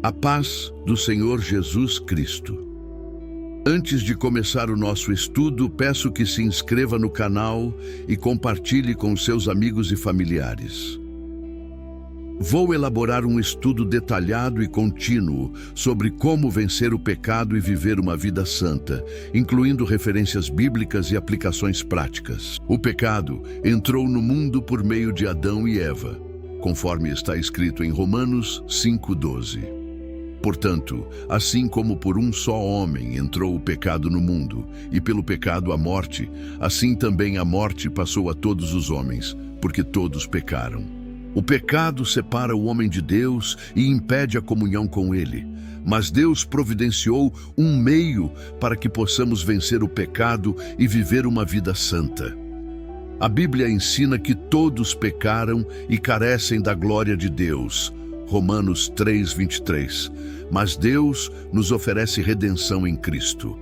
A paz do Senhor Jesus Cristo. Antes de começar o nosso estudo, peço que se inscreva no canal e compartilhe com seus amigos e familiares. Vou elaborar um estudo detalhado e contínuo sobre como vencer o pecado e viver uma vida santa, incluindo referências bíblicas e aplicações práticas. O pecado entrou no mundo por meio de Adão e Eva, conforme está escrito em Romanos 5:12. Portanto, assim como por um só homem entrou o pecado no mundo, e pelo pecado a morte, assim também a morte passou a todos os homens, porque todos pecaram. O pecado separa o homem de Deus e impede a comunhão com Ele, mas Deus providenciou um meio para que possamos vencer o pecado e viver uma vida santa. A Bíblia ensina que todos pecaram e carecem da glória de Deus, Romanos 3:23, mas Deus nos oferece redenção em Cristo.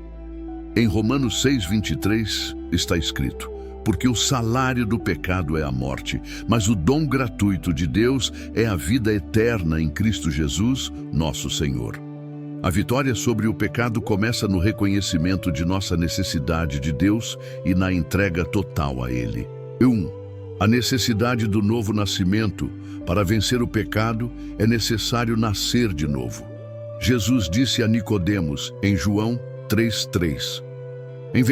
Em Romanos 6:23 está escrito: porque o salário do pecado é a morte, mas o dom gratuito de Deus é a vida eterna em Cristo Jesus, nosso Senhor. A vitória sobre o pecado começa no reconhecimento de nossa necessidade de Deus e na entrega total a Ele. 1. A necessidade do novo nascimento. Para vencer o pecado, é necessário nascer de novo. Jesus disse a Nicodemos, em João 3:3, em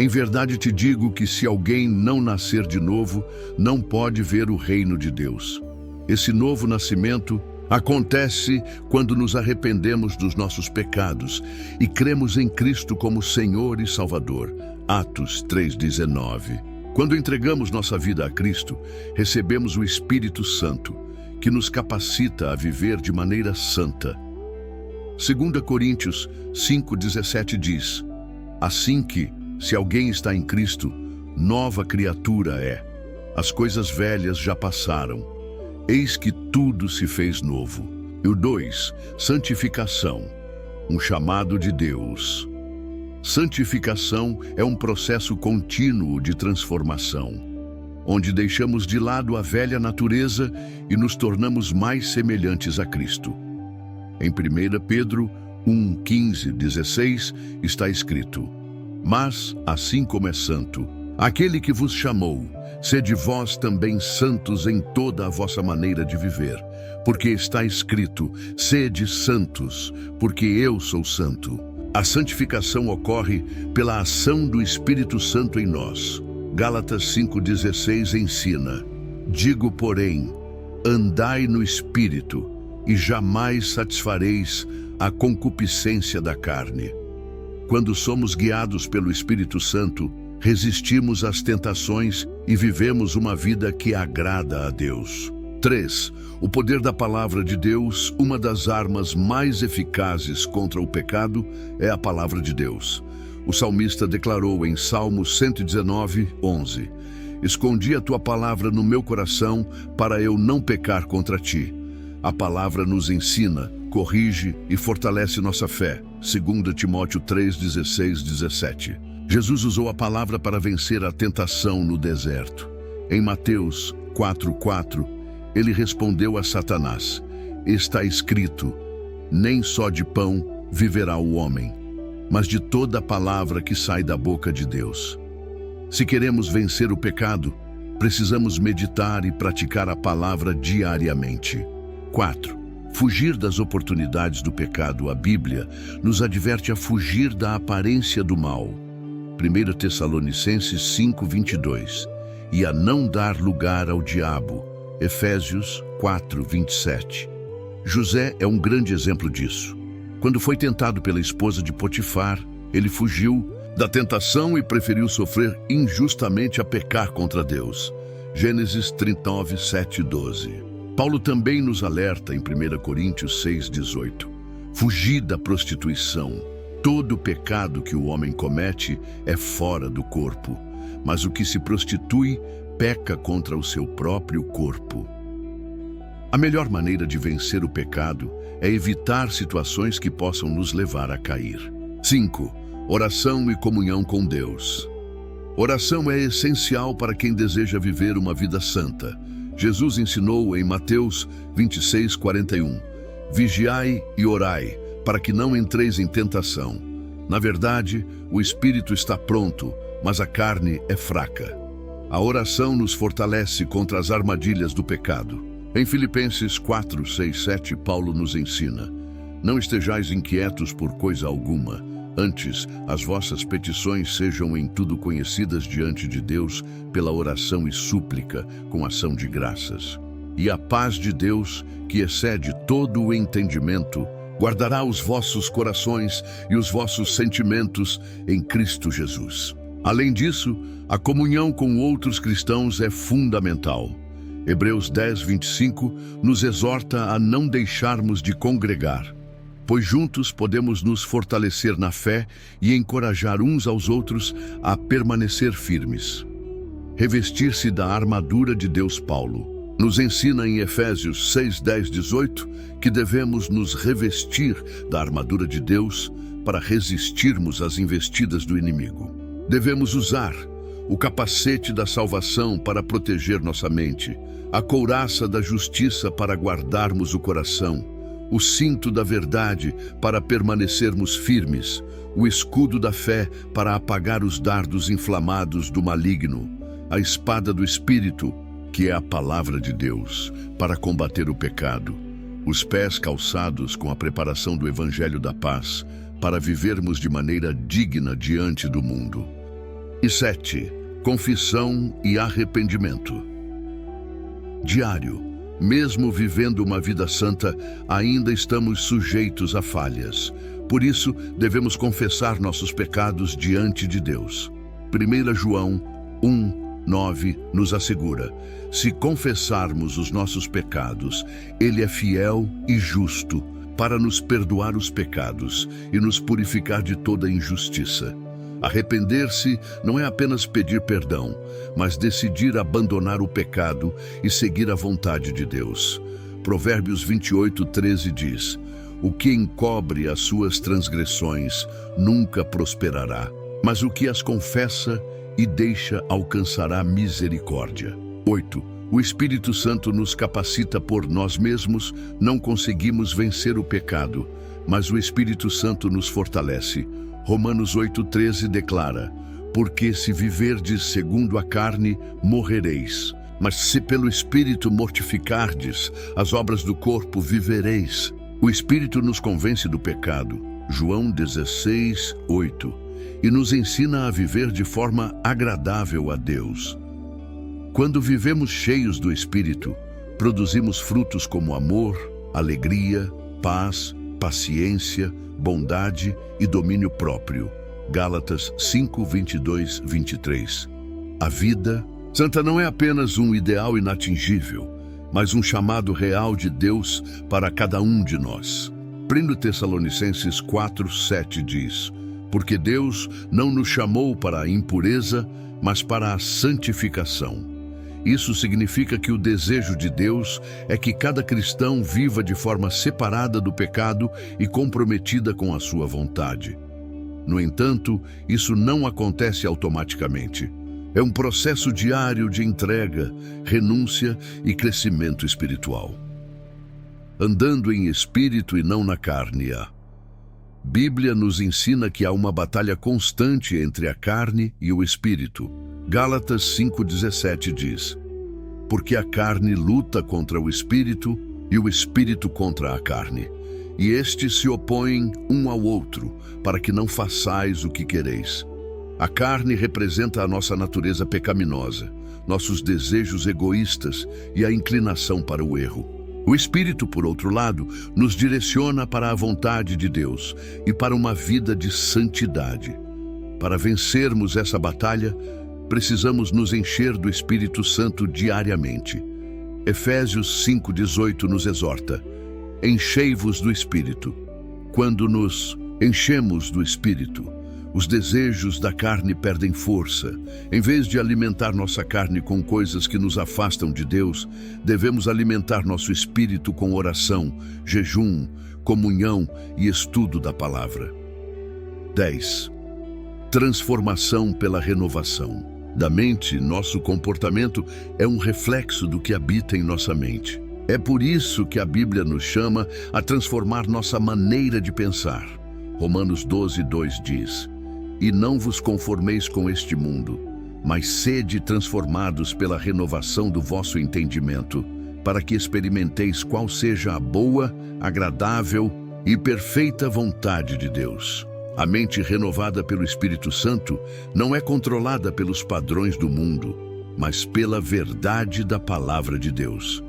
verdade te digo que se alguém não nascer de novo, não pode ver o reino de Deus. Esse novo nascimento acontece quando nos arrependemos dos nossos pecados e cremos em Cristo como Senhor e Salvador. Atos 3:19. Quando entregamos nossa vida a Cristo, recebemos o Espírito Santo, que nos capacita a viver de maneira santa. 2 Coríntios 5:17 diz: assim que, se alguém está em Cristo, nova criatura é. As coisas velhas já passaram. Eis que tudo se fez novo. E o 2, santificação, um chamado de Deus. Santificação é um processo contínuo de transformação, onde deixamos de lado a velha natureza e nos tornamos mais semelhantes a Cristo. Em 1 Pedro 1:15-16 está escrito: mas, assim como é santo, aquele que vos chamou, sede vós também santos em toda a vossa maneira de viver, porque está escrito: sede santos, porque eu sou santo. A santificação ocorre pela ação do Espírito Santo em nós. Gálatas 5:16 ensina: digo, porém, andai no Espírito, e jamais satisfareis a concupiscência da carne. Quando somos guiados pelo Espírito Santo, resistimos às tentações e vivemos uma vida que agrada a Deus. 3. O poder da palavra de Deus. Uma das armas mais eficazes contra o pecado é a palavra de Deus. O salmista declarou em Salmo 119:11: escondi a tua palavra no meu coração para eu não pecar contra ti. A palavra nos ensina, corrige e fortalece nossa fé. 2 Timóteo 3:16-17. Jesus usou a palavra para vencer a tentação no deserto. Em Mateus 4:4, ele respondeu a Satanás: está escrito, nem só de pão viverá o homem, mas de toda a palavra que sai da boca de Deus. Se queremos vencer o pecado, precisamos meditar e praticar a palavra diariamente. 4. Fugir das oportunidades do pecado. A Bíblia nos adverte a fugir da aparência do mal. 1 Tessalonicenses 5:22. E a não dar lugar ao diabo. Efésios 4:27. José é um grande exemplo disso. Quando foi tentado pela esposa de Potifar, ele fugiu da tentação e preferiu sofrer injustamente a pecar contra Deus. Gênesis 39:7-12. Paulo também nos alerta em 1 Coríntios 6:18. Fugir da prostituição. Todo pecado que o homem comete é fora do corpo, mas o que se prostitui peca contra o seu próprio corpo. A melhor maneira de vencer o pecado é evitar situações que possam nos levar a cair. 5. Oração e comunhão com Deus. Oração é essencial para quem deseja viver uma vida santa. Jesus ensinou em Mateus 26:41: Vigiai e orai, para que não entreis em tentação. Na verdade, o espírito está pronto, mas a carne é fraca. A oração nos fortalece contra as armadilhas do pecado. Em Filipenses 4, 6, 7, Paulo nos ensina: não estejais inquietos por coisa alguma, antes, as vossas petições sejam em tudo conhecidas diante de Deus pela oração e súplica, com ação de graças. E a paz de Deus, que excede todo o entendimento, guardará os vossos corações e os vossos sentimentos em Cristo Jesus. Além disso, a comunhão com outros cristãos é fundamental. Hebreus 10, 25 nos exorta a não deixarmos de congregar, pois juntos podemos nos fortalecer na fé e encorajar uns aos outros a permanecer firmes. Revestir-se da armadura de Deus. Paulo nos ensina em Efésios 6, 10, 18 que devemos nos revestir da armadura de Deus para resistirmos às investidas do inimigo. Devemos usar o capacete da salvação para proteger nossa mente, a couraça da justiça para guardarmos o coração, o cinto da verdade para permanecermos firmes, o escudo da fé para apagar os dardos inflamados do maligno, a espada do Espírito, que é a palavra de Deus, para combater o pecado, os pés calçados com a preparação do Evangelho da Paz, para vivermos de maneira digna diante do mundo. E 7. Confissão e arrependimento. Diário. Mesmo vivendo uma vida santa, ainda estamos sujeitos a falhas. Por isso, devemos confessar nossos pecados diante de Deus. 1 João 1, 9 nos assegura: se confessarmos os nossos pecados, Ele é fiel e justo para nos perdoar os pecados e nos purificar de toda injustiça. Arrepender-se não é apenas pedir perdão, mas decidir abandonar o pecado e seguir a vontade de Deus. Provérbios 28, 13 diz: o que encobre as suas transgressões nunca prosperará, mas o que as confessa e deixa alcançará misericórdia. 8. O Espírito Santo nos capacita. Por nós mesmos não conseguimos vencer o pecado, mas o Espírito Santo nos fortalece. Romanos 8,13 declara: porque se viverdes segundo a carne, morrereis. Mas se pelo Espírito mortificardes as obras do corpo, vivereis. O Espírito nos convence do pecado. João 16, 8. E nos ensina a viver de forma agradável a Deus. Quando vivemos cheios do Espírito, produzimos frutos como amor, alegria, paz, paciência, bondade e domínio próprio. Gálatas 5, 22, 23. A vida santa não é apenas um ideal inatingível, mas um chamado real de Deus para cada um de nós. 1 Tessalonicenses 4, 7 diz: porque Deus não nos chamou para a impureza, mas para a santificação. Isso significa que o desejo de Deus é que cada cristão viva de forma separada do pecado e comprometida com a sua vontade. No entanto, isso não acontece automaticamente. É um processo diário de entrega, renúncia e crescimento espiritual. Andando em espírito e não na carne. A Bíblia nos ensina que há uma batalha constante entre a carne e o espírito. Gálatas 5,17 diz: porque a carne luta contra o espírito e o espírito contra a carne, e estes se opõem um ao outro, para que não façais o que quereis. A carne representa a nossa natureza pecaminosa, nossos desejos egoístas e a inclinação para o erro. O Espírito, por outro lado, nos direciona para a vontade de Deus e para uma vida de santidade. Para vencermos essa batalha, precisamos nos encher do Espírito Santo diariamente. Efésios 5,18 nos exorta: enchei-vos do Espírito. Quando nos enchemos do Espírito, os desejos da carne perdem força. Em vez de alimentar nossa carne com coisas que nos afastam de Deus, devemos alimentar nosso espírito com oração, jejum, comunhão e estudo da palavra. 10. Transformação pela renovação da mente. Nosso comportamento é um reflexo do que habita em nossa mente. É por isso que a Bíblia nos chama a transformar nossa maneira de pensar. Romanos 12:2 diz: "E não vos conformeis com este mundo, mas sede transformados pela renovação do vosso entendimento, para que experimenteis qual seja a boa, agradável e perfeita vontade de Deus." A mente renovada pelo Espírito Santo não é controlada pelos padrões do mundo, mas pela verdade da palavra de Deus.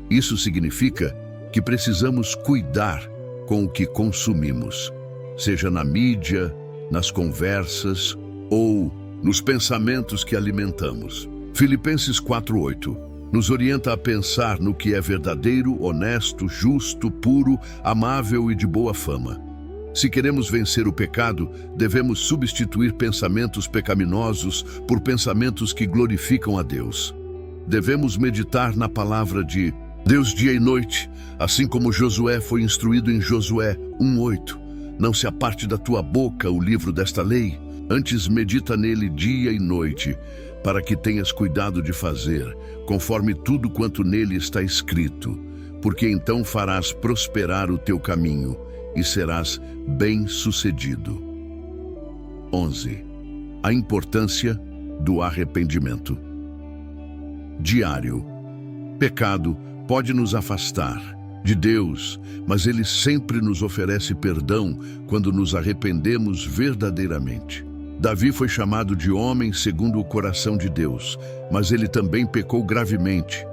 Isso significa que precisamos cuidar com o que consumimos, seja na mídia, nas conversas ou nos pensamentos que alimentamos. Filipenses 4:8 nos orienta a pensar no que é verdadeiro, honesto, justo, puro, amável e de boa fama. Se queremos vencer o pecado, devemos substituir pensamentos pecaminosos por pensamentos que glorificam a Deus. Devemos meditar na palavra de Deus dia e noite, assim como Josué foi instruído em Josué 1:8. Não se aparte da tua boca o livro desta lei, antes medita nele dia e noite, para que tenhas cuidado de fazer, conforme tudo quanto nele está escrito, porque então farás prosperar o teu caminho e serás bem-sucedido. 11. A importância do arrependimento. Diário. Pecado pode nos afastar de Deus, mas Ele sempre nos oferece perdão quando nos arrependemos verdadeiramente. Davi foi chamado de homem segundo o coração de Deus, mas ele também pecou gravemente.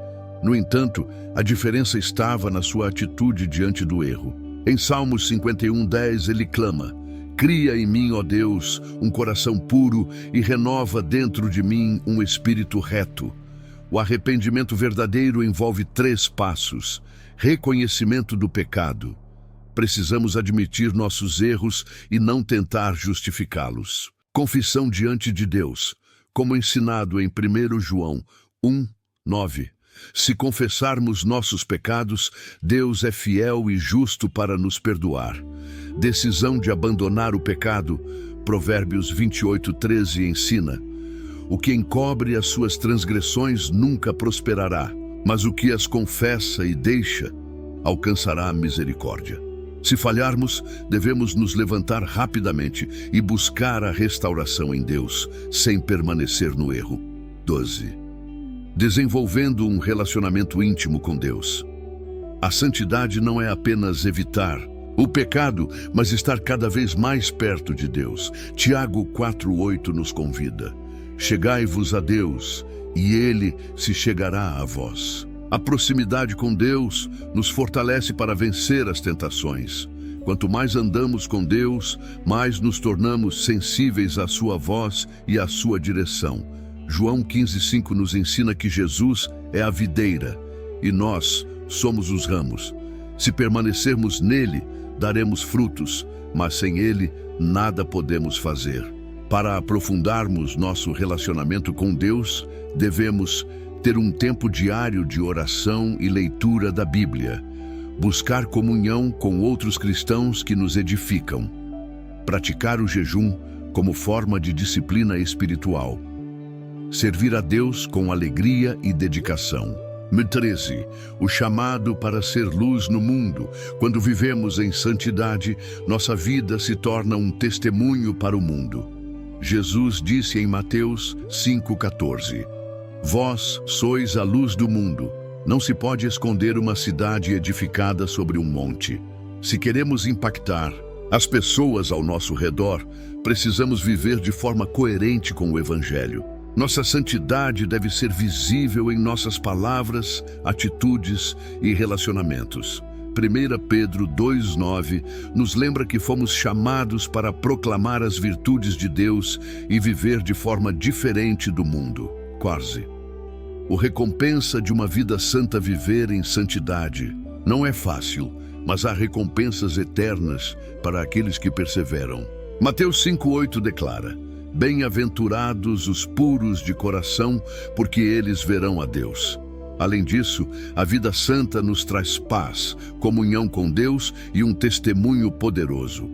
No entanto, a diferença estava na sua atitude diante do erro. Em Salmos 51:10 ele clama: "Cria em mim, ó Deus, um coração puro e renova dentro de mim um espírito reto." O arrependimento verdadeiro envolve 3 passos. Reconhecimento do pecado. Precisamos admitir nossos erros e não tentar justificá-los. Confissão diante de Deus, como ensinado em 1 João 1:9. Se confessarmos nossos pecados, Deus é fiel e justo para nos perdoar. Decisão de abandonar o pecado. Provérbios 28:13 ensina: "O que encobre as suas transgressões nunca prosperará, mas o que as confessa e deixa alcançará a misericórdia." Se falharmos, devemos nos levantar rapidamente e buscar a restauração em Deus, sem permanecer no erro. 12. Desenvolvendo um relacionamento íntimo com Deus. A santidade não é apenas evitar o pecado, mas estar cada vez mais perto de Deus. Tiago 4:8 nos convida: "Chegai-vos a Deus, e Ele se chegará a vós." A proximidade com Deus nos fortalece para vencer as tentações. Quanto mais andamos com Deus, mais nos tornamos sensíveis à sua voz e à sua direção. João 15:5 nos ensina que Jesus é a videira e nós somos os ramos. Se permanecermos nele, daremos frutos, mas sem ele, nada podemos fazer. Para aprofundarmos nosso relacionamento com Deus, devemos ter um tempo diário de oração e leitura da Bíblia, buscar comunhão com outros cristãos que nos edificam, praticar o jejum como forma de disciplina espiritual, servir a Deus com alegria e dedicação. 13. O chamado para ser luz no mundo. Quando vivemos em santidade, nossa vida se torna um testemunho para o mundo. Jesus disse em Mateus 5:14: "Vós sois a luz do mundo. Não se pode esconder uma cidade edificada sobre um monte." Se queremos impactar as pessoas ao nosso redor, precisamos viver de forma coerente com o Evangelho. Nossa santidade deve ser visível em nossas palavras, atitudes e relacionamentos. 1 Pedro 2:9 nos lembra que fomos chamados para proclamar as virtudes de Deus e viver de forma diferente do mundo. 14. O recompensa de uma vida santa viver em santidade. Não é fácil, mas há recompensas eternas para aqueles que perseveram. Mateus 5:8 declara: "Bem-aventurados os puros de coração, porque eles verão a Deus." Além disso, a vida santa nos traz paz, comunhão com Deus e um testemunho poderoso.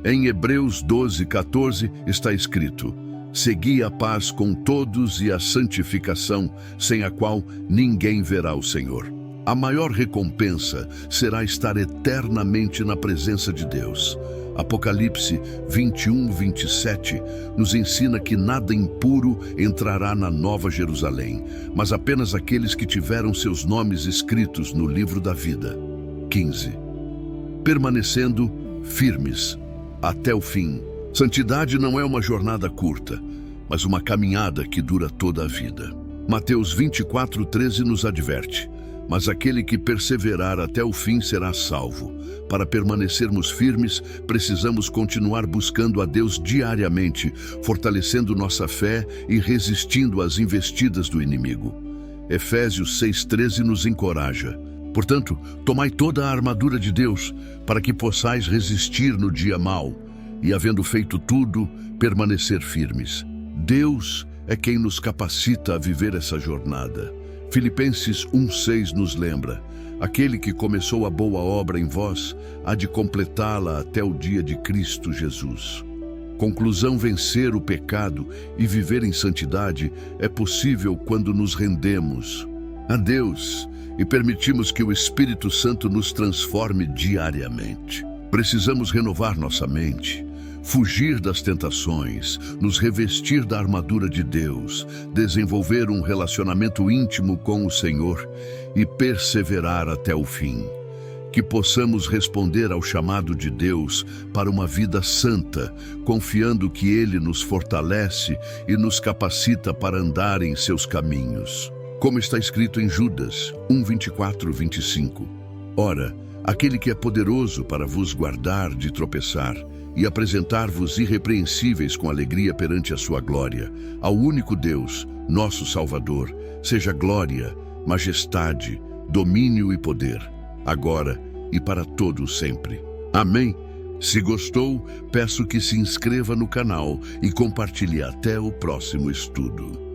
Em Hebreus 12:14 está escrito: "Segui a paz com todos e a santificação, sem a qual ninguém verá o Senhor." A maior recompensa será estar eternamente na presença de Deus. Apocalipse 21:27 nos ensina que nada impuro entrará na Nova Jerusalém, mas apenas aqueles que tiveram seus nomes escritos no livro da vida. 15. Permanecendo firmes até o fim. Santidade não é uma jornada curta, mas uma caminhada que dura toda a vida. Mateus 24:13 nos adverte: mas aquele que perseverar até o fim será salvo. Para permanecermos firmes, precisamos continuar buscando a Deus diariamente, fortalecendo nossa fé e resistindo às investidas do inimigo. Efésios 6:13 nos encoraja: portanto, tomai toda a armadura de Deus, para que possais resistir no dia mau, e havendo feito tudo, permanecer firmes. Deus é quem nos capacita a viver essa jornada. Filipenses 1:6 nos lembra: aquele que começou a boa obra em vós, há de completá-la até o dia de Cristo Jesus. Conclusão: vencer o pecado e viver em santidade é possível quando nos rendemos a Deus e permitimos que o Espírito Santo nos transforme diariamente. Precisamos renovar nossa mente, fugir das tentações, nos revestir da armadura de Deus, desenvolver um relacionamento íntimo com o Senhor e perseverar até o fim. Que possamos responder ao chamado de Deus para uma vida santa, confiando que Ele nos fortalece e nos capacita para andar em seus caminhos. Como está escrito em Judas 1:24-25. Ora, aquele que é poderoso para vos guardar de tropeçar e apresentar-vos irrepreensíveis com alegria perante a sua glória, ao único Deus, nosso Salvador, seja glória, majestade, domínio e poder, agora e para todo sempre. Amém. Se gostou, peço que se inscreva no canal e compartilhe até o próximo estudo.